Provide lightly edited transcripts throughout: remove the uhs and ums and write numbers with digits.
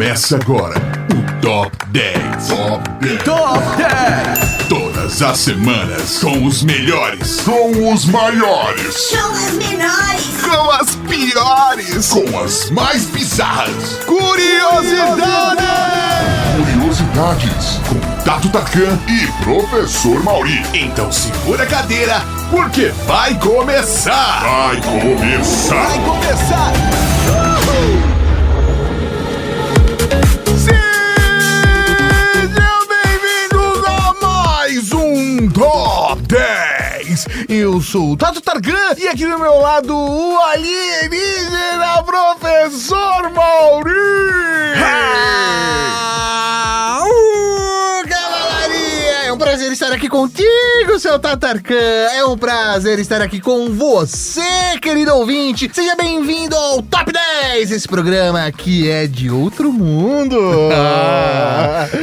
Começa agora o Top 10. Top 10. Todas as semanas com os melhores, com os maiores, com as menores, com as piores, com as mais bizarras. Curiosidades com Tato Tarkan e Professor Mauri. Então segura a cadeira, porque vai começar. Vai começar. Vai começar. Sejam bem-vindos a mais um Top 10. Eu sou o Tato Tarkan e aqui do meu lado o alienígena Professor Mauri. É um prazer estar aqui contigo, seu Tatarkan. É um prazer estar aqui com você, querido ouvinte. Seja bem-vindo ao Top 10, esse programa que é de outro mundo.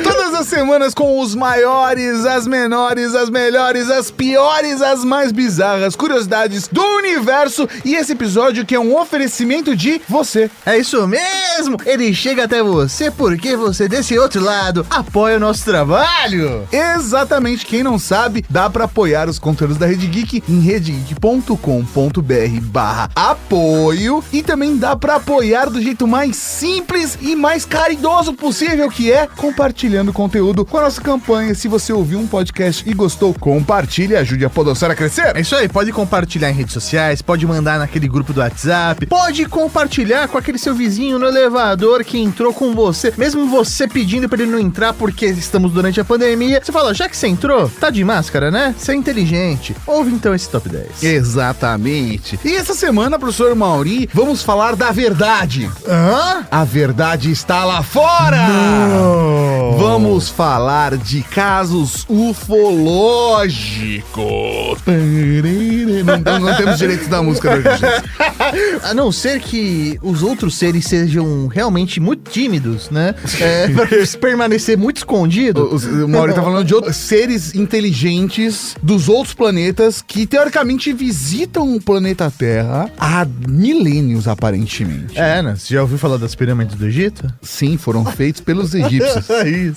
Todas as semanas com os maiores, as menores, as melhores, as piores, as mais bizarras curiosidades do universo. E esse episódio que é um oferecimento de você. É isso mesmo. Ele chega até você porque você desse outro lado apoia o nosso trabalho. Exatamente, quem não sabe, dá pra apoiar os conteúdos da Rede Geek em redegeek.com.br/apoio e também dá pra apoiar do jeito mais simples e mais caridoso possível, que é compartilhando conteúdo com a nossa campanha. Se você ouviu um podcast e gostou, compartilhe, ajude a podosfera a crescer. É isso aí, pode compartilhar em redes sociais, pode mandar naquele grupo do WhatsApp, pode compartilhar com aquele seu vizinho no elevador que entrou com você, mesmo você pedindo pra ele não entrar porque estamos durante a pandemia. Você fala, já que você entrou, tá de máscara, né? Você é inteligente. Ouve então esse Top 10. Exatamente. E essa semana, professor Mauri, vamos falar da verdade. Hã? A verdade está lá fora! Não. Vamos falar de casos ufológicos. Não temos direitos da música hoje. A não ser que os outros seres sejam realmente muito tímidos, né? Pra permanecer muito escondido. O Mauri tá falando de outros seres inteligentes dos outros planetas que, teoricamente, visitam o planeta Terra há milênios, aparentemente. Né? Você já ouviu falar das pirâmides do Egito? Sim, foram feitos pelos egípcios. Isso.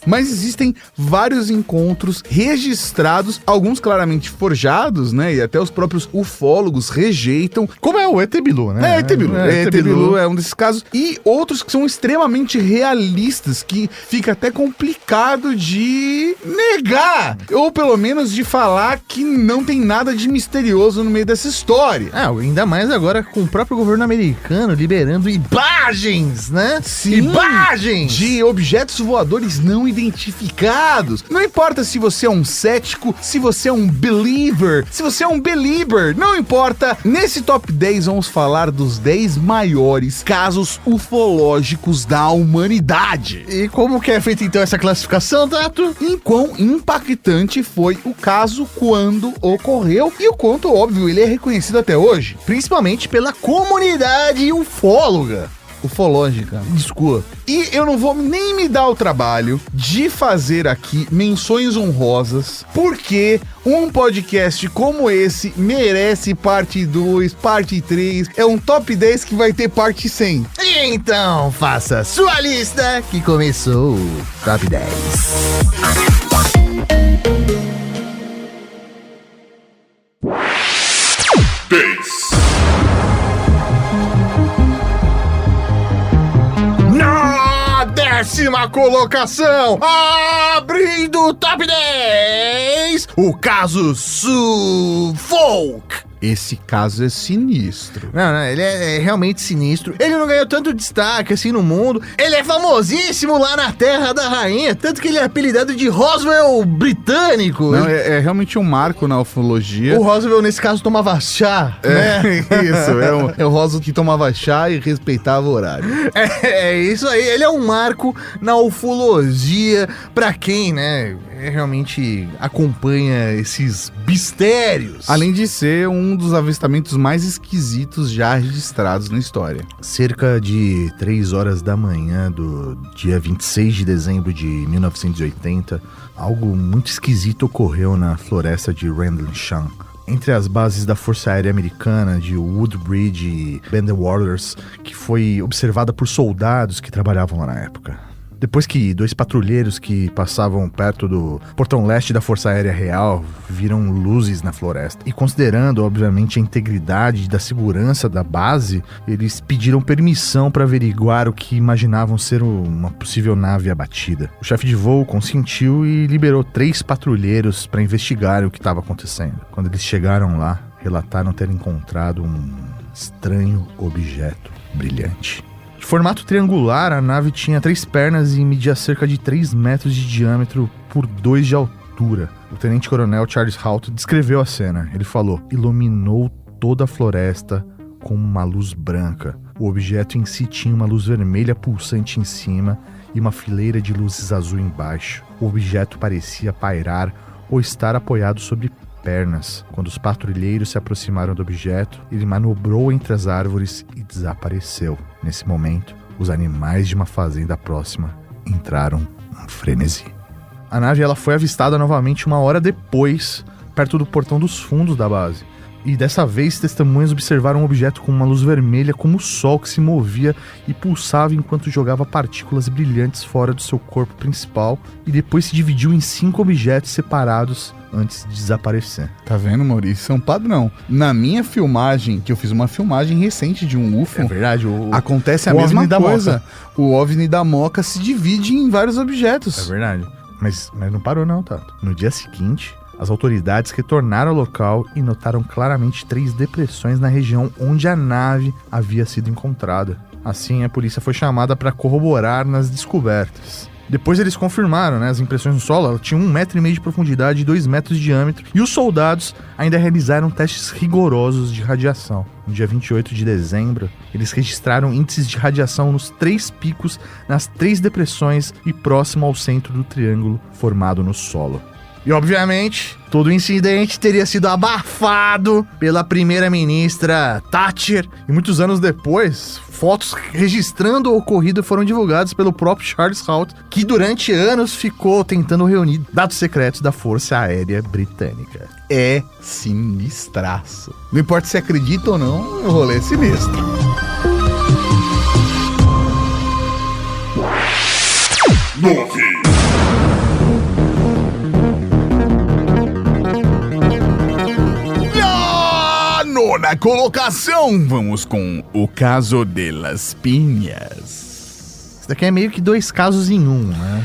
Mas existem vários encontros registrados, alguns claramente forjados, né? E até os próprios ufólogos rejeitam. Como é o ET Bilu, né? ET Bilu é um desses casos. E outros que são extremamente realistas, que fica até complicado de negar. Ou pelo menos de falar que não tem nada de misterioso no meio dessa história. Ainda mais agora com o próprio governo americano liberando imagens, né? Sim, imagens de objetos voadores não identificados. Não importa se você é um cético, se você é um believer, se você é um belieber, não importa. Nesse Top 10 vamos falar dos 10 maiores casos ufológicos da humanidade. E como que é feita então essa classificação, Tato? Em quão impactante foi o caso quando ocorreu e o quanto, óbvio, ele é reconhecido até hoje. Principalmente pela comunidade ufológica. Desculpa. E eu não vou nem me dar o trabalho de fazer aqui menções honrosas, porque um podcast como esse merece parte 2, parte 3. É um Top 10 que vai ter parte 100. Então faça sua lista que começou o Top 10. Décima colocação, abrindo o Top 10, o caso Suffolk. Esse caso é sinistro. Não, ele é realmente sinistro. Ele não ganhou tanto destaque assim no mundo. Ele é famosíssimo lá na Terra da Rainha, tanto que ele é apelidado de Roswell britânico. Não, é realmente um marco na ufologia. O Roswell, nesse caso, tomava chá, né? Isso, é o Roswell que tomava chá e respeitava o horário. É isso aí, ele é um marco na ufologia pra quem, né, realmente acompanha esses mistérios. Além de ser um dos avistamentos mais esquisitos já registrados na história. Cerca de 3 horas da manhã do dia 26 de dezembro de 1980, algo muito esquisito ocorreu na floresta de Rendlesham, entre as bases da Força Aérea Americana de Woodbridge e Bentwaters, que foi observada por soldados que trabalhavam lá na época. Depois que 2 patrulheiros que passavam perto do portão leste da Força Aérea Real viram luzes na floresta. E considerando, obviamente, a integridade da segurança da base, eles pediram permissão para averiguar o que imaginavam ser uma possível nave abatida. O chefe de voo consentiu e liberou 3 patrulheiros para investigar o que estava acontecendo. Quando eles chegaram lá, relataram ter encontrado um estranho objeto brilhante. De formato triangular, a nave tinha 3 pernas e media cerca de 3 metros de diâmetro por 2 de altura. O tenente-coronel Charles Halt descreveu a cena. Ele falou: iluminou toda a floresta com uma luz branca. O objeto em si tinha uma luz vermelha pulsante em cima e uma fileira de luzes azul embaixo. O objeto parecia pairar ou estar apoiado sobre pernas. Quando os patrulheiros se aproximaram do objeto, ele manobrou entre as árvores e desapareceu. Nesse momento, os animais de uma fazenda próxima entraram em frenesi. A nave ela foi avistada novamente 1 hora depois, perto do portão dos fundos da base. E dessa vez, testemunhas observaram um objeto com uma luz vermelha como o sol que se movia e pulsava enquanto jogava partículas brilhantes fora do seu corpo principal e depois se dividiu em 5 objetos separados antes de desaparecer. Tá vendo, Maurício? Isso é um padrão. Na minha filmagem, que eu fiz uma filmagem recente de um UFO, É verdade, acontece a o mesma OVNI da coisa. O OVNI da Moca se divide em vários objetos. É verdade. Mas não parou não, Tato. No dia seguinte, as autoridades retornaram ao local e notaram claramente 3 depressões na região onde a nave havia sido encontrada. Assim, a polícia foi chamada para corroborar nas descobertas. Depois eles confirmaram, as impressões no solo. Ela tinha 1,5 metro de profundidade e 2 metros de diâmetro. E os soldados ainda realizaram testes rigorosos de radiação. No dia 28 de dezembro, eles registraram índices de radiação nos 3 picos, nas 3 depressões e próximo ao centro do triângulo formado no solo. E, obviamente, todo o incidente teria sido abafado pela primeira-ministra Thatcher. E muitos anos depois, fotos registrando o ocorrido foram divulgadas pelo próprio Charles Halt, que durante anos ficou tentando reunir dados secretos da Força Aérea Britânica. É sinistraço. Não importa se acredita ou não, o rolê é sinistro. Nona colocação, vamos com o caso de Las Piñas. Isso daqui é meio que 2 casos em um, né?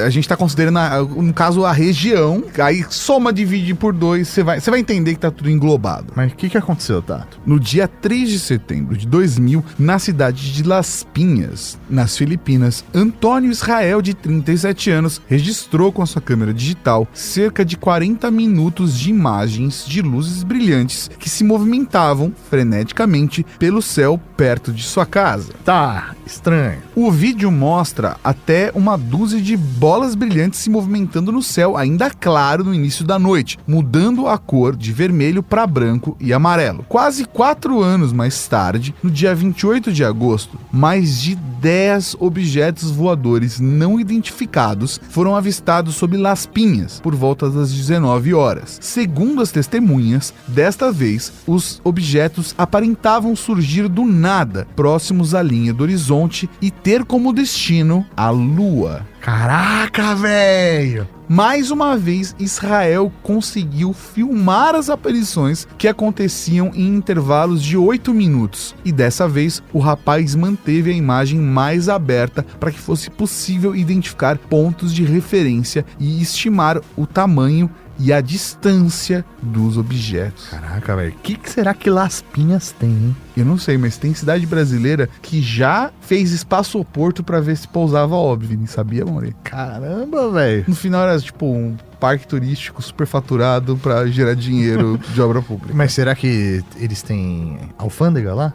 A gente tá considerando, no caso, a região. Aí soma, divide por 2, você vai entender que tá tudo englobado. Mas o que aconteceu, Tato? No dia 3 de setembro de 2000, na cidade de Las Piñas, nas Filipinas, Antônio Israel, de 37 anos, registrou com a sua câmera digital cerca de 40 minutos de imagens de luzes brilhantes que se movimentavam freneticamente pelo céu perto de sua casa. Tá, estranho. O vídeo mostra até uma dúzia de bolas brilhantes se movimentando no céu, ainda claro no início da noite, mudando a cor de vermelho para branco e amarelo. Quase 4 anos mais tarde, no dia 28 de agosto, mais de 10 objetos voadores não identificados foram avistados sob Las Piñas por volta das 19 horas. Segundo as testemunhas, desta vez, os objetos aparentavam surgir do nada, próximos à linha do horizonte e ter como destino a Lua. Caraca, velho! Mais uma vez, Israel conseguiu filmar as aparições que aconteciam em intervalos de 8 minutos. E dessa vez, o rapaz manteve a imagem mais aberta para que fosse possível identificar pontos de referência e estimar o tamanho e a distância dos objetos. Caraca, velho, o que será que Las Piñas tem, hein? Eu não sei, mas tem cidade brasileira que já fez espaço-porto pra ver se pousava OVNI, sabia, Mauri? Caramba, velho. No final era tipo um parque turístico superfaturado pra gerar dinheiro de obra pública. Mas será que eles têm alfândega lá?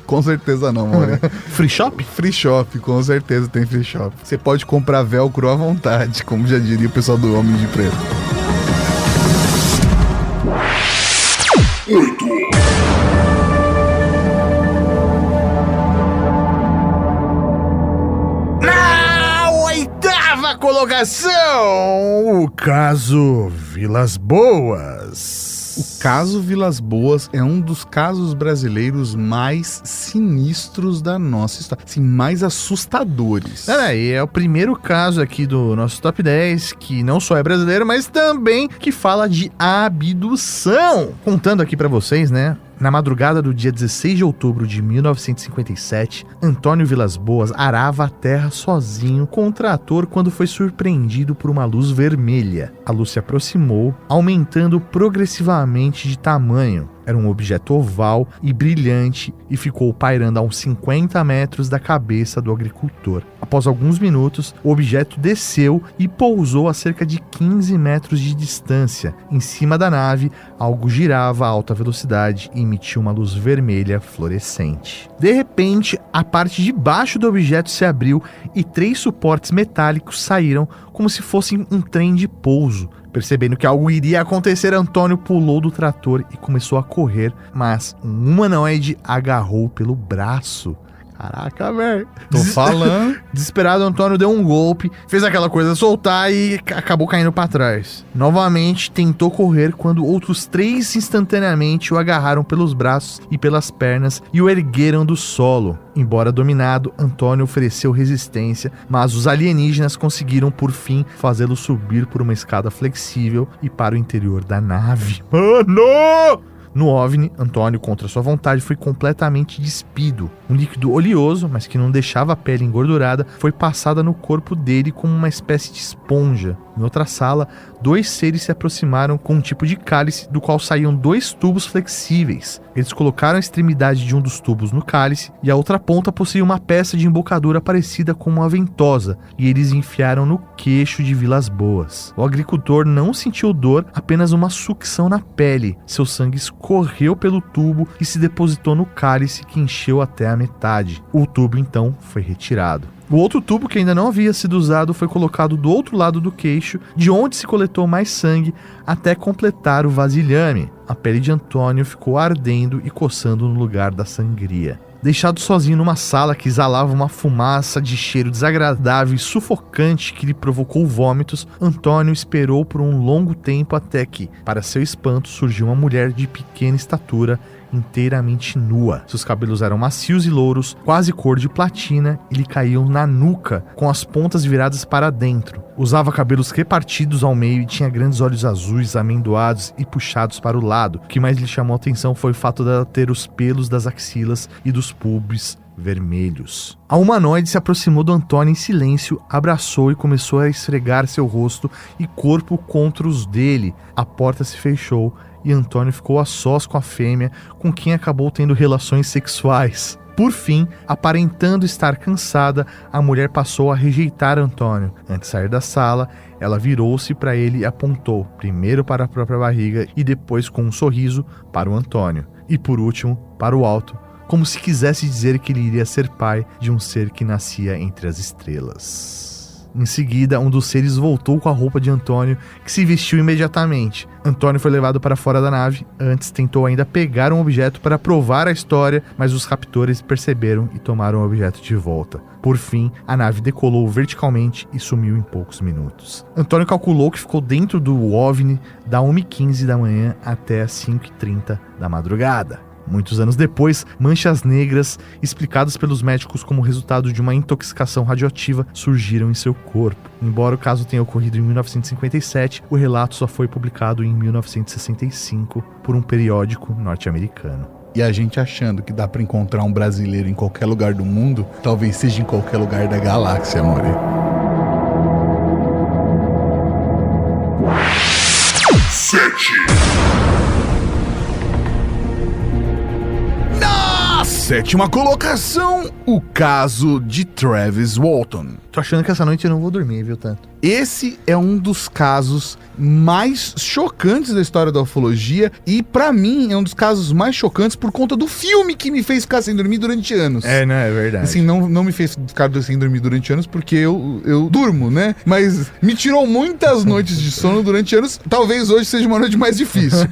Com certeza não, Mauri. Free shop? Free shop, com certeza tem free shop. Você pode comprar velcro à vontade, como já diria o pessoal do Homem de Preto. 8. Na 8ª colocação, o caso Vilas Boas. O caso Vilas Boas é um dos casos brasileiros mais sinistros da nossa história, assim, mais assustadores. E é o primeiro caso aqui do nosso Top 10 que não só é brasileiro, mas também que fala de abdução. Contando aqui pra vocês, né? Na madrugada do dia 16 de outubro de 1957, Antônio Vilas Boas arava a terra sozinho com um trator quando foi surpreendido por uma luz vermelha. A luz se aproximou, aumentando progressivamente de tamanho. Era um objeto oval e brilhante e ficou pairando a uns 50 metros da cabeça do agricultor. Após alguns minutos, o objeto desceu e pousou a cerca de 15 metros de distância. Em cima da nave, algo girava a alta velocidade e emitia uma luz vermelha fluorescente. De repente, a parte de baixo do objeto se abriu e 3 suportes metálicos saíram como se fossem um trem de pouso. Percebendo que algo iria acontecer, Antônio pulou do trator e começou a correr, mas um humanoide agarrou pelo braço. Caraca, velho. Tô falando. Desesperado, Antônio deu um golpe, fez aquela coisa soltar e acabou caindo pra trás. Novamente tentou correr quando outros 3 instantaneamente o agarraram pelos braços e pelas pernas e o ergueram do solo. Embora dominado, Antônio ofereceu resistência, mas os alienígenas conseguiram por fim fazê-lo subir por uma escada flexível e para o interior da nave. Mano! No OVNI, Antônio, contra sua vontade, foi completamente despido. Um líquido oleoso, mas que não deixava a pele engordurada, foi passada no corpo dele como uma espécie de esponja. Em outra sala, 2 seres se aproximaram com um tipo de cálice do qual saíam 2 tubos flexíveis. Eles colocaram a extremidade de um dos tubos no cálice e a outra ponta possuía uma peça de embocadura parecida com uma ventosa, e eles enfiaram no queixo de Vilas Boas. O agricultor não sentiu dor, apenas uma sucção na pele. Seu sangue escorreu pelo tubo e se depositou no cálice, que encheu até a metade. O tubo então foi retirado. O outro tubo, que ainda não havia sido usado, foi colocado do outro lado do queixo, de onde se coletou mais sangue até completar o vasilhame. A pele de Antônio ficou ardendo e coçando no lugar da sangria. Deixado sozinho numa sala que exalava uma fumaça de cheiro desagradável e sufocante que lhe provocou vômitos, Antônio esperou por um longo tempo até que, para seu espanto, surgiu uma mulher de pequena estatura, inteiramente nua. Seus cabelos eram macios e louros, quase cor de platina, e lhe caíam na nuca, com as pontas viradas para dentro. Usava cabelos repartidos ao meio e tinha grandes olhos azuis, amendoados e puxados para o lado. O que mais lhe chamou a atenção foi o fato dela ter os pelos das axilas e dos pubis vermelhos. A humanoide se aproximou do Antônio em silêncio, abraçou e começou a esfregar seu rosto e corpo contra os dele. A porta se fechou e Antônio ficou a sós com a fêmea, com quem acabou tendo relações sexuais. Por fim, aparentando estar cansada, a mulher passou a rejeitar Antônio. Antes de sair da sala, ela virou-se para ele e apontou, primeiro para a própria barriga e depois com um sorriso para o Antônio. E por último, para o alto, como se quisesse dizer que ele iria ser pai de um ser que nascia entre as estrelas. Em seguida, um dos seres voltou com a roupa de Antônio, que se vestiu imediatamente. Antônio foi levado para fora da nave. Antes tentou ainda pegar um objeto para provar a história, mas os captores perceberam e tomaram o objeto de volta. Por fim, a nave decolou verticalmente e sumiu em poucos minutos. Antônio calculou que ficou dentro do OVNI da 1h15 da manhã até as 5h30 da madrugada. Muitos anos depois, manchas negras, explicadas pelos médicos como resultado de uma intoxicação radioativa, surgiram em seu corpo. Embora o caso tenha ocorrido em 1957, o relato só foi publicado em 1965 por um periódico norte-americano. E a gente achando que dá pra encontrar um brasileiro em qualquer lugar do mundo, talvez seja em qualquer lugar da galáxia, amore. 7. Sétima colocação, o caso de Travis Walton. Tô achando que essa noite eu não vou dormir, viu, tanto? Esse é um dos casos mais chocantes da história da ufologia e, pra mim, é um dos casos mais chocantes por conta do filme que me fez ficar sem dormir durante anos. É, não, é verdade. Assim, não me fez ficar sem dormir durante anos porque eu durmo, né? Mas me tirou muitas noites de sono durante anos. Talvez hoje seja uma noite mais difícil.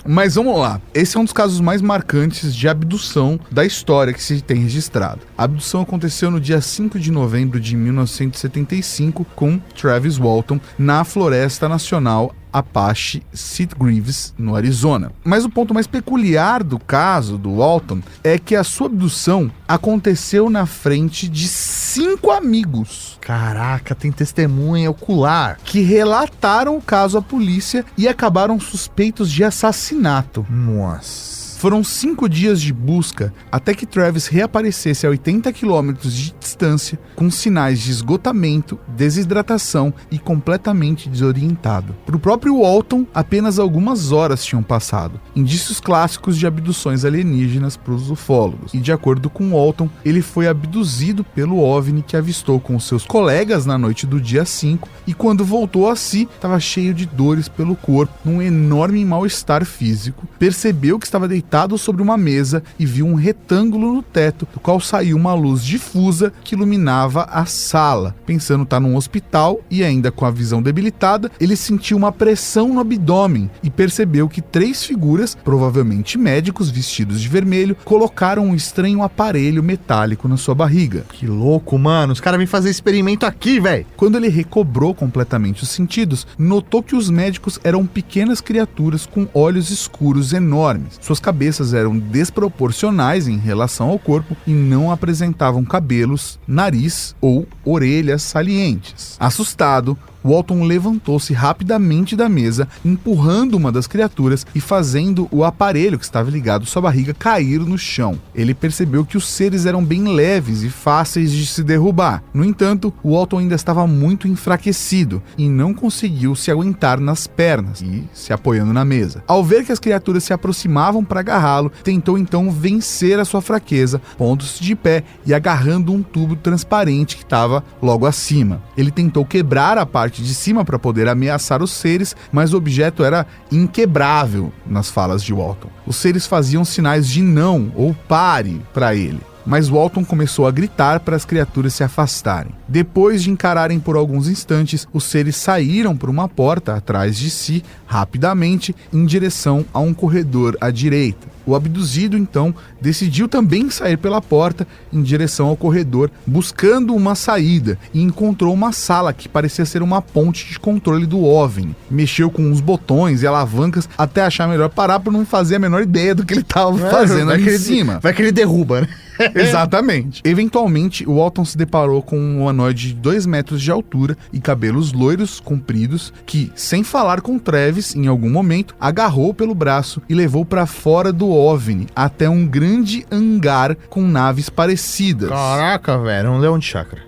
Mas vamos lá. Esse é um dos casos mais marcantes de abdução da história que se tem registrado. A abdução aconteceu no dia 5 de novembro de 1975 com Travis Walton na Floresta Nacional Apache Sitgreaves, no Arizona. Mas o ponto mais peculiar do caso do Walton é que a sua abdução aconteceu na frente de 5 amigos. Caraca, tem testemunha ocular. Que relataram o caso à polícia e acabaram suspeitos de assassinato. Nossa. Foram 5 dias de busca até que Travis reaparecesse a 80 quilômetros de distância, com sinais de esgotamento, desidratação e completamente desorientado. Para o próprio Walton, apenas algumas horas tinham passado. Indícios clássicos de abduções alienígenas para os ufólogos. E de acordo com Walton, ele foi abduzido pelo OVNI que avistou com seus colegas na noite do dia 5 e quando voltou a si, estava cheio de dores pelo corpo, num enorme mal-estar físico. Percebeu que estava deitado sobre uma mesa e viu um retângulo no teto, do qual saiu uma luz difusa que iluminava a sala. Pensando estar num hospital e ainda com a visão debilitada, ele sentiu uma pressão no abdômen e percebeu que 3 figuras, provavelmente médicos vestidos de vermelho, colocaram um estranho aparelho metálico na sua barriga. Que louco, mano. Os caras vêm fazer experimento aqui, velho. Quando ele recobrou completamente os sentidos, notou que os médicos eram pequenas criaturas com olhos escuros enormes. Suas cabeças eram desproporcionais em relação ao corpo e não apresentavam cabelos, nariz ou orelhas salientes. Assustado, Walton levantou-se rapidamente da mesa, empurrando uma das criaturas e fazendo o aparelho que estava ligado à sua barriga cair no chão. Ele percebeu que os seres eram bem leves e fáceis de se derrubar. No entanto, Walton ainda estava muito enfraquecido e não conseguiu se aguentar nas pernas e se apoiando na mesa. Ao ver que as criaturas se aproximavam para agarrá-lo, tentou então vencer a sua fraqueza, pondo-se de pé e agarrando um tubo transparente que estava logo acima. Ele tentou quebrar a parte de cima para poder ameaçar os seres, mas o objeto era inquebrável nas falas de Walton. Os seres faziam sinais de não ou pare para ele. Mas Walton começou a gritar para as criaturas se afastarem. Depois de encararem por alguns instantes, os seres saíram por uma porta atrás de si, rapidamente, em direção a um corredor à direita. O abduzido, então, decidiu também sair pela porta em direção ao corredor, buscando uma saída, e encontrou uma sala que parecia ser uma ponte de controle do OVNI. Mexeu com os botões e alavancas até achar melhor parar por não fazer a menor ideia do que ele estava fazendo ali em cima. Vai que ele derruba, né? Exatamente. Eventualmente, o Walton se deparou com um humanoide de 2 metros de altura e cabelos loiros compridos que, sem falar com Travis em algum momento, agarrou pelo braço e levou para fora do OVNI até um grande hangar com naves parecidas. Caraca, velho, é um leão de chácara.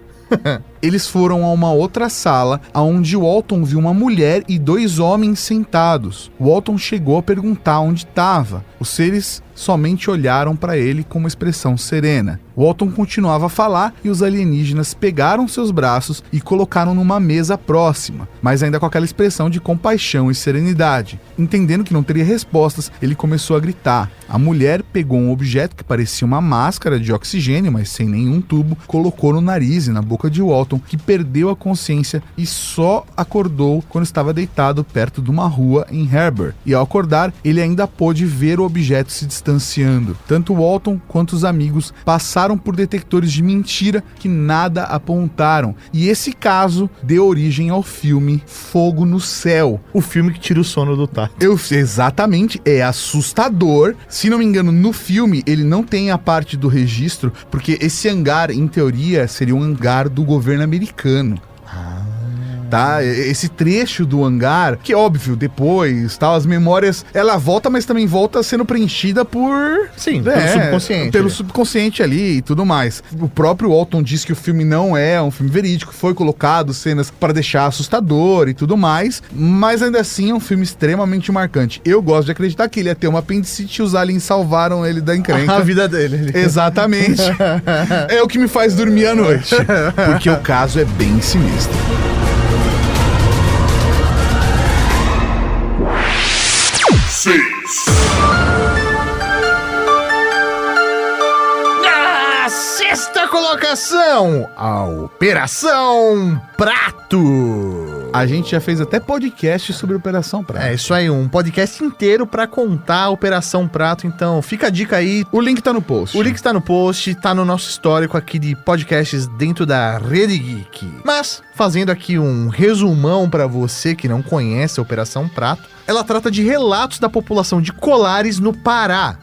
Eles foram a uma outra sala, onde Walton viu uma mulher e 2 homens sentados. Walton chegou a perguntar onde estava. Os seres somente olharam para ele com uma expressão serena. Walton continuava a falar e os alienígenas pegaram seus braços e colocaram numa mesa próxima, mas ainda com aquela expressão de compaixão e serenidade. Entendendo que não teria respostas, ele começou a gritar. A mulher pegou um objeto que parecia uma máscara de oxigênio, mas sem nenhum tubo, colocou no nariz e na boca de Walton, que perdeu a consciência e só acordou quando estava deitado perto de uma rua em Herbert. E ao acordar, ele ainda pôde ver o objeto se distanciando. Tanto Walton quanto os amigos passaram por detectores de mentira que nada apontaram. E esse caso deu origem ao filme Fogo no Céu. O filme que tira o sono do Tato. Exatamente, é assustador. Se não me engano, no filme ele não tem a parte do registro, porque esse hangar, em teoria, seria um hangar do governo americano. Tá? Esse trecho do hangar, que óbvio, depois, tal, as memórias, ela volta, mas também volta sendo preenchida por... Sim, pelo subconsciente. Pelo subconsciente ali e tudo mais. O próprio Walton diz que o filme não é um filme verídico, foi colocado cenas para deixar assustador e tudo mais, mas ainda assim é um filme extremamente marcante. Eu gosto de acreditar que ele ia ter uma apendicite e os aliens salvaram ele da encrenca. A vida dele. Exatamente. É o que me faz dormir à noite. Porque o caso é bem sinistro. Na sexta colocação, a Operação Prato. A gente já fez até podcast sobre Operação Prato. É isso aí, um podcast inteiro pra contar a Operação Prato. Então fica a dica aí. O link tá no post. O link está no post, tá no nosso histórico aqui de podcasts dentro da Rede Geek. Mas Fazendo aqui um resumão para você que não conhece a Operação Prato, ela trata de relatos da população de Colares, no Pará.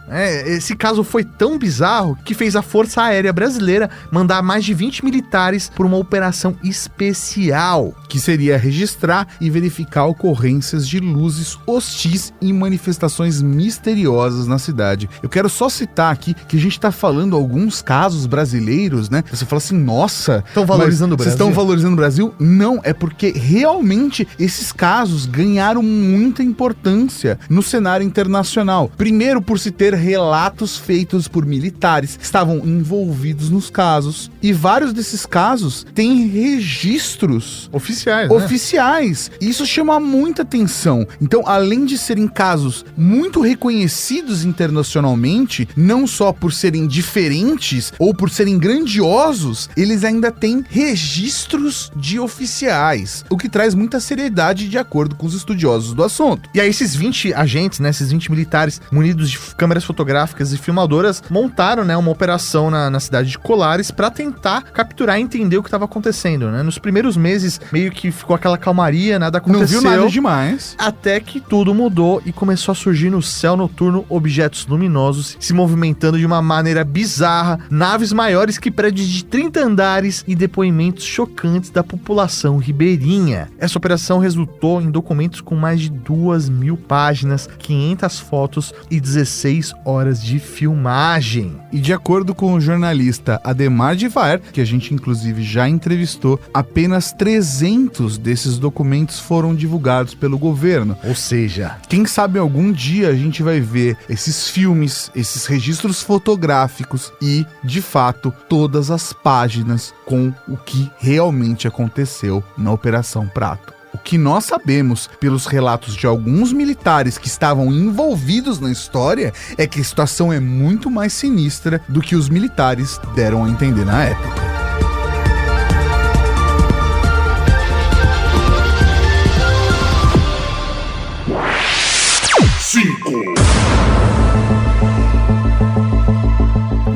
Esse caso foi tão bizarro que fez a Força Aérea Brasileira mandar mais de 20 militares por uma operação especial. Que seria registrar e verificar ocorrências de luzes hostis e manifestações misteriosas na cidade. Eu quero só citar aqui que a gente tá falando alguns casos brasileiros, né? Você fala assim, nossa... Estão valorizando o Brasil? Vocês estão valorizando o Brasil? Não, é porque realmente esses casos ganharam muita importância no cenário internacional. Primeiro, por se ter relatos feitos por militares que estavam envolvidos nos casos. E vários desses casos têm registros oficiais. Isso chama muita atenção. Então, além de serem casos muito reconhecidos internacionalmente, não só por serem diferentes ou por serem grandiosos, eles ainda têm registros de oficiais, o que traz muita seriedade de acordo com os estudiosos do assunto. E aí esses 20 agentes, né, esses 20 militares munidos de câmeras fotográficas e filmadoras montaram, né, uma operação na cidade de Colares para tentar capturar e entender o que estava acontecendo, né? Nos primeiros meses meio que ficou aquela calmaria, nada aconteceu. Não viu nada demais. Até que tudo mudou e começou a surgir no céu noturno objetos luminosos se movimentando de uma maneira bizarra, naves maiores que prédios de 30 andares e depoimentos chocantes da população ribeirinha. Essa operação resultou em documentos com mais de 2.000 páginas, 500 fotos e 16 horas de filmagem. E de acordo com o jornalista Ademar de Vaer, que a gente inclusive já entrevistou, apenas 300 desses documentos foram divulgados pelo governo. Ou seja, quem sabe algum dia a gente vai ver esses filmes, esses registros fotográficos e, de fato, todas as páginas com o que realmente aconteceu na Operação Prato. O que nós sabemos pelos relatos de alguns militares que estavam envolvidos na história é que a situação é muito mais sinistra do que os militares deram a entender na época.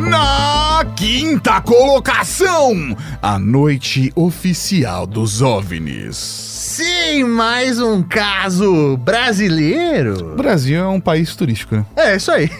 Na quinta colocação, a noite oficial dos OVNIs. sim, mais um caso brasileiro. O Brasil é um país turístico, né? É, isso aí.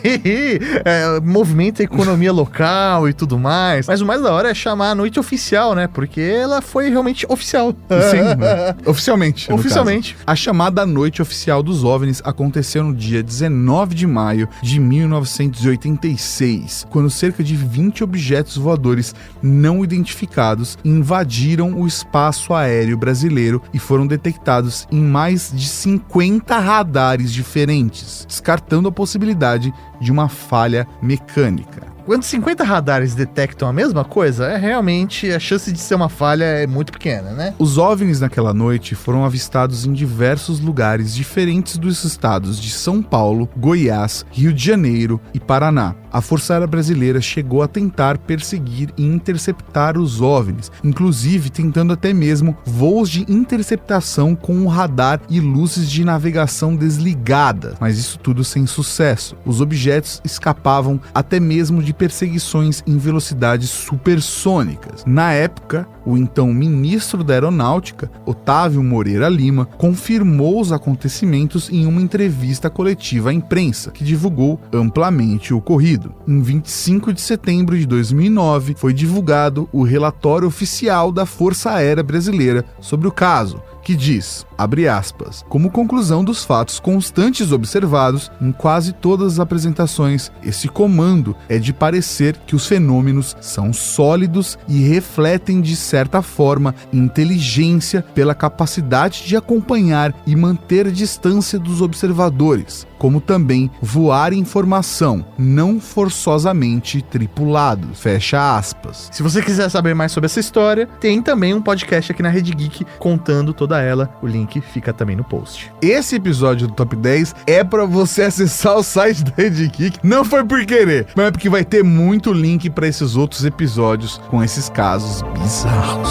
Movimenta a economia local e tudo mais. Mas o mais da hora é chamar a noite oficial, né? Porque ela foi realmente oficial. Sim, né? Oficialmente. Oficialmente. A chamada Noite Oficial dos OVNIs aconteceu no dia 19 de maio de 1986, quando cerca de 20 objetos voadores não identificados invadiram o espaço aéreo brasileiro e foram detectados em mais de 50 radares diferentes, descartando a possibilidade de uma falha mecânica. Quando 50 radares detectam a mesma coisa, realmente a chance de ser uma falha é muito pequena, né? Os OVNIs naquela noite foram avistados em diversos lugares diferentes dos estados de São Paulo, Goiás, Rio de Janeiro e Paraná. A Força Aérea Brasileira chegou a tentar perseguir e interceptar os OVNIs, inclusive tentando até mesmo voos de interceptação com o radar e luzes de navegação desligadas, mas isso tudo sem sucesso. Os objetos escapavam até mesmo de perseguições em velocidades supersônicas. Na época, o então ministro da Aeronáutica, Otávio Moreira Lima, confirmou os acontecimentos em uma entrevista coletiva à imprensa, que divulgou amplamente o ocorrido. Em 25 de setembro de 2009, foi divulgado o relatório oficial da Força Aérea Brasileira sobre o caso, que diz, abre aspas, como conclusão dos fatos constantes observados em quase todas as apresentações, esse comando é de parecer que os fenômenos são sólidos e refletem de certa forma inteligência pela capacidade de acompanhar e manter distância dos observadores, como também voar em formação, não forçosamente tripulado, fecha aspas. Se você quiser saber mais sobre essa história, tem também um podcast aqui na Rede Geek contando toda ela, o link fica também no post. Esse episódio do Top 10 é pra você acessar o site da Rede Geek, não foi por querer, mas é porque vai ter muito link pra esses outros episódios com esses casos bizarros.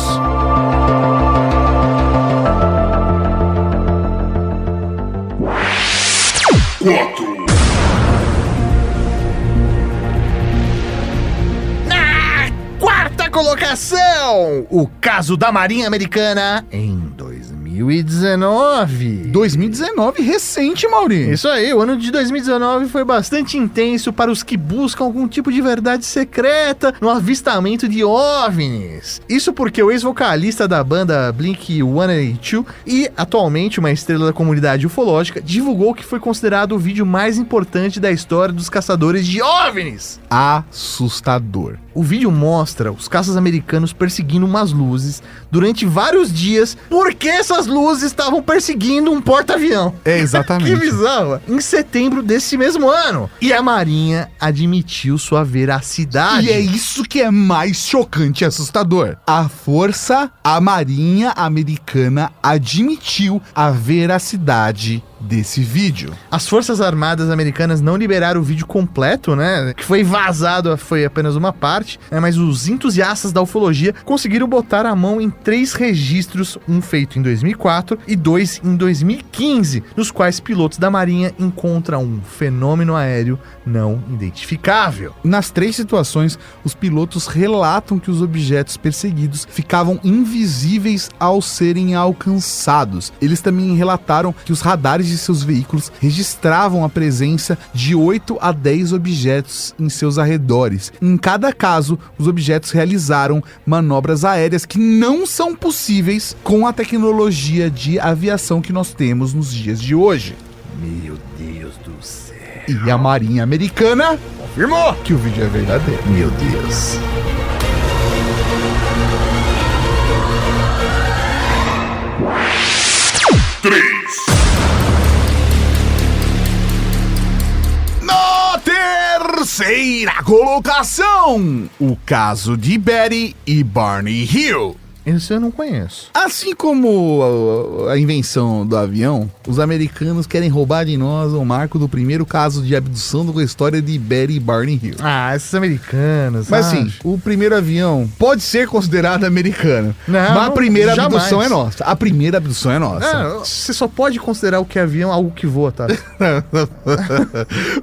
Na quarta colocação, o caso da Marinha Americana em 2019. 2019, recente, Maurinho. Isso aí, o ano de 2019 foi bastante intenso para os que buscam algum tipo de verdade secreta no avistamento de OVNIs. Isso porque o ex-vocalista da banda Blink-182 e atualmente uma estrela da comunidade ufológica divulgou que foi considerado o vídeo mais importante da história dos caçadores de OVNIs. Assustador. O vídeo mostra os caças americanos perseguindo umas luzes durante vários dias, porque essas luzes estavam perseguindo um porta-avião. É, exatamente. Que bizarro. Em setembro desse mesmo ano. E a Marinha admitiu sua veracidade. E é isso que é mais chocante e assustador. A Marinha Americana admitiu a veracidade desse vídeo. As Forças Armadas Americanas não liberaram o vídeo completo, né? Que foi vazado, foi apenas uma parte, né? Mas os entusiastas da ufologia conseguiram botar a mão em 3 registros, um feito em 2004 e 2 em 2015, nos quais pilotos da Marinha encontram um fenômeno aéreo não identificável. Nas 3 situações, os pilotos relatam que os objetos perseguidos ficavam invisíveis ao serem alcançados. Eles também relataram que os radares de seus veículos registravam a presença de 8 a 10 objetos em seus arredores. Em cada caso, os objetos realizaram manobras aéreas que não são possíveis com a tecnologia de aviação que nós temos nos dias de hoje. Meu Deus do céu. E a Marinha Americana Confirmou que o vídeo é verdadeiro. Meu Deus. Na terceira colocação, o caso de Betty e Barney Hill. Esse eu não conheço. Assim como a invenção do avião, os americanos querem roubar de nós o marco do primeiro caso de abdução da história de Betty e Barney Hill. Ah, esses americanos. Mas sim, o primeiro avião pode ser considerado americano. Não, mas a primeira jamais. abdução é nossa. A primeira abdução é nossa. Você só pode considerar o que é avião algo que voa, tá?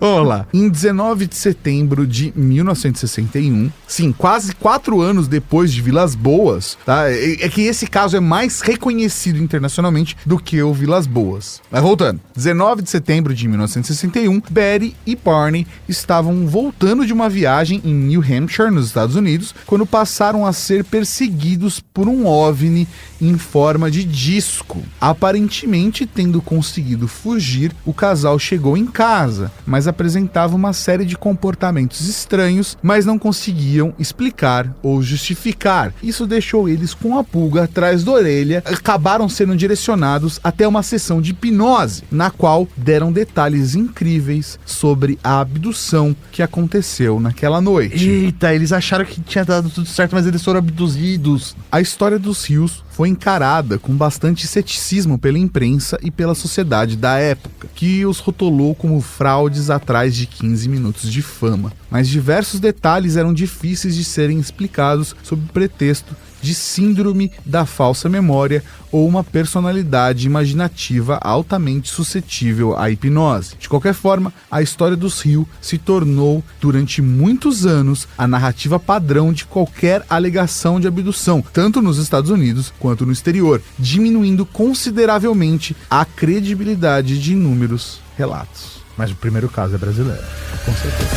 Vamos lá. Em 19 de setembro de 1961, sim, quase 4 anos depois de Vilas Boas, tá? É que esse caso é mais reconhecido internacionalmente do que o Vilas Boas. Mas voltando. 19 de setembro de 1961, Betty e Barney estavam voltando de uma viagem em New Hampshire, nos Estados Unidos, quando passaram a ser perseguidos por um OVNI em forma de disco. Aparentemente, tendo conseguido fugir, o casal chegou em casa, mas apresentava uma série de comportamentos estranhos, mas não conseguiam explicar ou justificar. Isso deixou eles com a pulga atrás da orelha, acabaram sendo direcionados até uma sessão de hipnose, na qual deram detalhes incríveis sobre a abdução que aconteceu naquela noite. Eita, eles acharam que tinha dado tudo certo, mas eles foram abduzidos. A história dos rios foi encarada com bastante ceticismo pela imprensa e pela sociedade da época, que os rotulou como fraudes atrás de 15 minutos de fama. Mas diversos detalhes eram difíceis de serem explicados sob o pretexto de síndrome da falsa memória ou uma personalidade imaginativa altamente suscetível à hipnose. De qualquer forma, a história dos Hill se tornou, durante muitos anos, a narrativa padrão de qualquer alegação de abdução, tanto nos Estados Unidos quanto no exterior, diminuindo consideravelmente a credibilidade de inúmeros relatos. Mas o primeiro caso é brasileiro. Com certeza.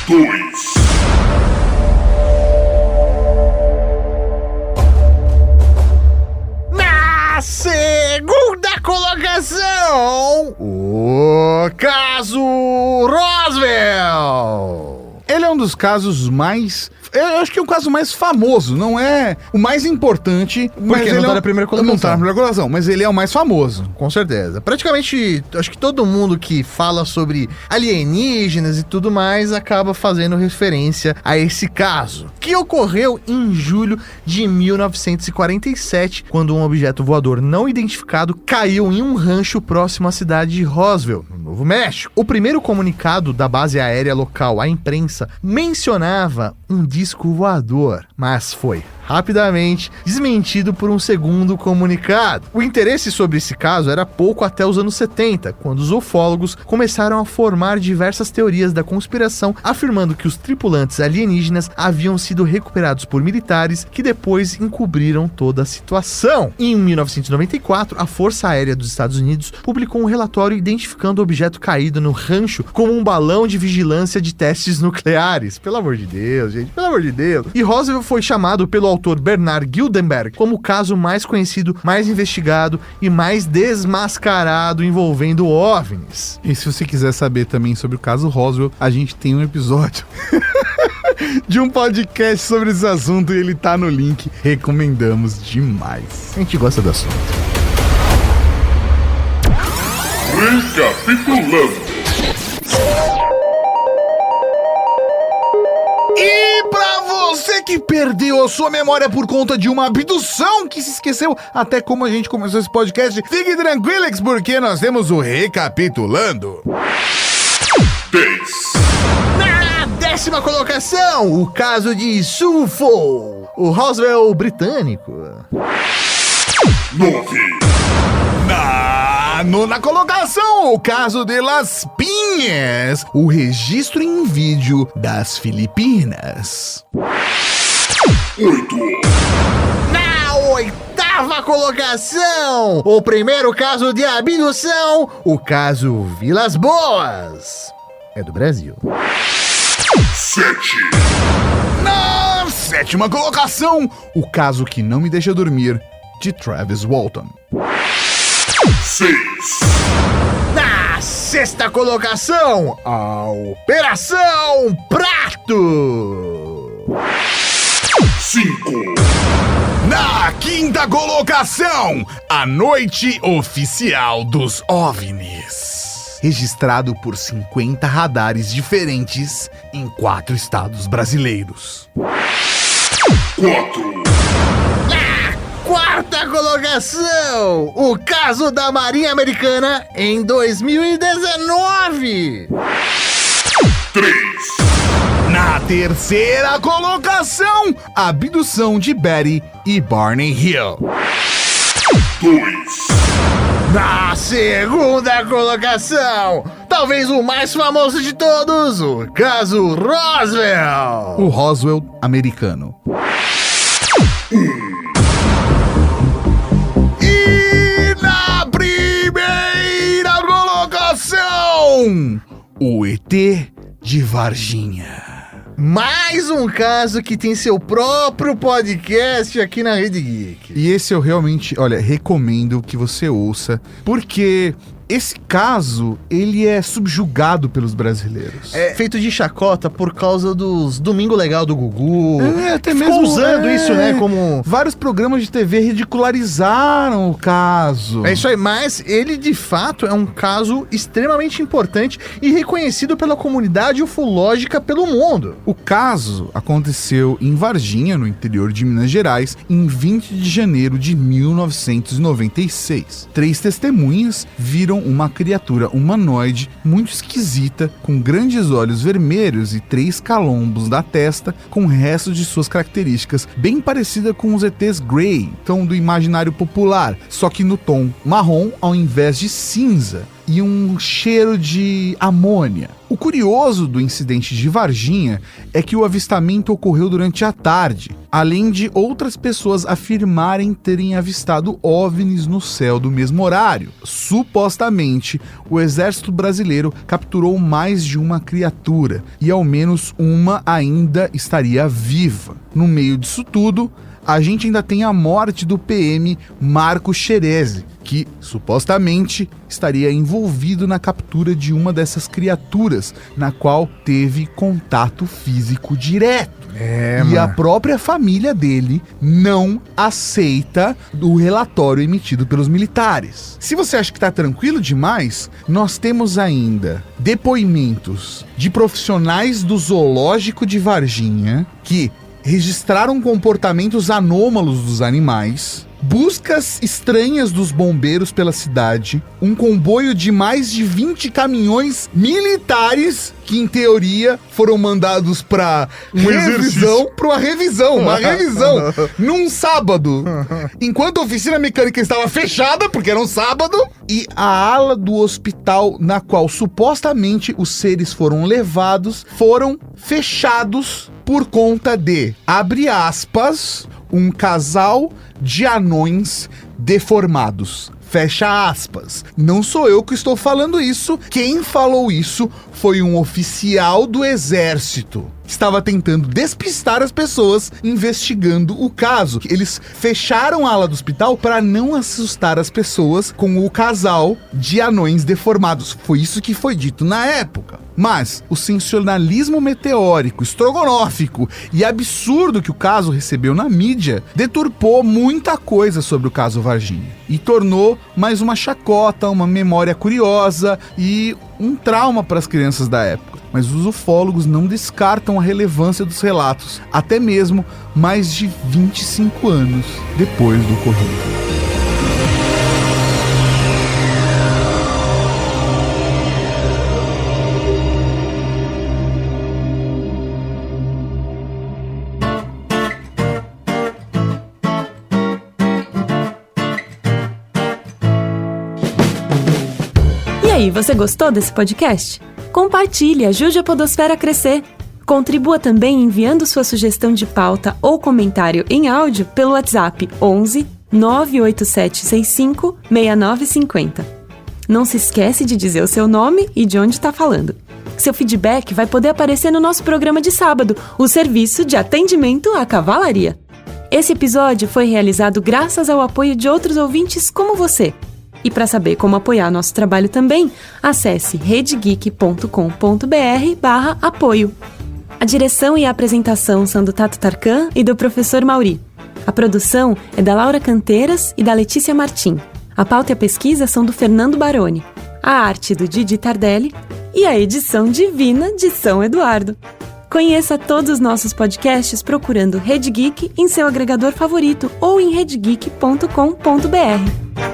2. Na segunda colocação, o caso Roswell. Ele é um dos casos mais... Eu acho que é o caso mais famoso, não é o mais importante. Porque não tá na primeira colocação. Não tá na primeira colocação, mas ele é o mais famoso. Com certeza. Praticamente, acho que todo mundo que fala sobre alienígenas e tudo mais acaba fazendo referência a esse caso, que ocorreu em julho de 1947, quando um objeto voador não identificado caiu em um rancho próximo à cidade de Roswell, no Novo México. O primeiro comunicado da base aérea local à imprensa mencionava um disco voador, mas foi rapidamente desmentido por um segundo comunicado. O interesse sobre esse caso era pouco até os anos 70, quando os ufólogos começaram a formar diversas teorias da conspiração, afirmando que os tripulantes alienígenas haviam sido recuperados por militares que depois encobriram toda a situação. Em 1994, a Força Aérea dos Estados Unidos publicou um relatório identificando o objeto caído no rancho como um balão de vigilância de testes nucleares. Pelo amor de Deus, gente, pelo amor de Deus. E Roswell foi chamado pelo autor Bernard Gildenberg como o caso mais conhecido, mais investigado e mais desmascarado envolvendo OVNIs. E se você quiser saber também sobre o caso Roswell, a gente tem um episódio de um podcast sobre esse assunto e ele tá no link. Recomendamos demais. A gente gosta do assunto. Recapitulando. E pra você que perdeu a sua memória por conta de uma abdução, que se esqueceu até como a gente começou esse podcast, fique tranquilos porque nós temos o Recapitulando. 10. Na 10ª colocação, o caso de Sulfo, o Roswell britânico. 9. Na 9ª colocação, o caso de Las Pinhas, o registro em vídeo das Filipinas. 8. Na 8ª colocação, o primeiro caso de abdução, o caso Vilas Boas. É do Brasil. 7. Na 7ª colocação, o caso que não me deixa dormir, de Travis Walton. 6. Na 6ª colocação, a Operação Prato. 5. Na 5ª colocação, a Noite Oficial dos OVNIs, registrado por 50 radares diferentes em 4 estados brasileiros. 4. 4ª colocação, o caso da Marinha Americana em 2019. 3. Na 3ª colocação, a abdução de Betty e Barney Hill. 2. Na 2ª colocação, talvez o mais famoso de todos, o caso Roswell. O Roswell americano. E na 1ª colocação, o ET de Varginha. Mais um caso que tem seu próprio podcast aqui na Rede Geek. E esse eu realmente, olha, recomendo que você ouça, porque esse caso, ele é subjugado pelos brasileiros. É feito de chacota por causa dos Domingo Legal do Gugu. Até Ficou usando isso, né, como... Vários programas de TV ridicularizaram o caso. É isso aí, mas ele de fato é um caso extremamente importante e reconhecido pela comunidade ufológica pelo mundo. O caso aconteceu em Varginha, no interior de Minas Gerais, em 20 de janeiro de 1996. 3 testemunhas viram uma criatura humanoide muito esquisita, com grandes olhos vermelhos e 3 calombos da testa, com restos de suas características, bem parecida com os ETs Grey, então do imaginário popular, só que no tom marrom ao invés de cinza, e um cheiro de amônia. O curioso do incidente de Varginha é que o avistamento ocorreu durante a tarde, além de outras pessoas afirmarem terem avistado OVNIs no céu do mesmo horário. Supostamente, o exército brasileiro capturou mais de uma criatura, e ao menos uma ainda estaria viva. No meio disso tudo, a gente ainda tem a morte do PM Marco Xerezi, que supostamente estaria envolvido na captura de uma dessas criaturas, na qual teve contato físico direto. E a própria família dele não aceita o relatório emitido pelos militares. Se você acha que tá tranquilo demais, nós temos ainda depoimentos de profissionais do zoológico de Varginha que registraram comportamentos anômalos dos animais, buscas estranhas dos bombeiros pela cidade, um comboio de mais de 20 caminhões militares que, em teoria, foram mandados para uma revisão num sábado, enquanto a oficina mecânica estava fechada, porque era um sábado, e a ala do hospital na qual supostamente os seres foram levados foram fechados por conta de, abre aspas, um casal de anões deformados. Fecha aspas. Não sou eu que estou falando isso. Quem falou isso foi um oficial do exército. Estava tentando despistar as pessoas investigando o caso. Eles fecharam a ala do hospital para não assustar as pessoas com o casal de anões deformados. Foi isso que foi dito na época. Mas o sensacionalismo meteórico, estrogonófico e absurdo que o caso recebeu na mídia deturpou muita coisa sobre o caso Varginha e tornou mais uma chacota, uma memória curiosa e um trauma para as crianças da época. Mas os ufólogos não descartam a relevância dos relatos, até mesmo mais de 25 anos depois do ocorrido. E aí, você gostou desse podcast? Compartilhe, ajude a Podosfera a crescer. Contribua também enviando sua sugestão de pauta ou comentário em áudio pelo WhatsApp 11 98765 6950. Não se esquece de dizer o seu nome e de onde está falando. Seu feedback vai poder aparecer no nosso programa de sábado, o Serviço de Atendimento à Cavalaria. Esse episódio foi realizado graças ao apoio de outros ouvintes como você. E para saber como apoiar nosso trabalho também, acesse redegeek.com.br/apoio. A direção e a apresentação são do Tato Tarkan e do professor Mauri. A produção é da Laura Canteiras e da Letícia Martim. A pauta e a pesquisa são do Fernando Baroni. A arte do Didi Tardelli e a edição divina de São Eduardo. Conheça todos os nossos podcasts procurando Rede Geek em seu agregador favorito ou em redegeek.com.br.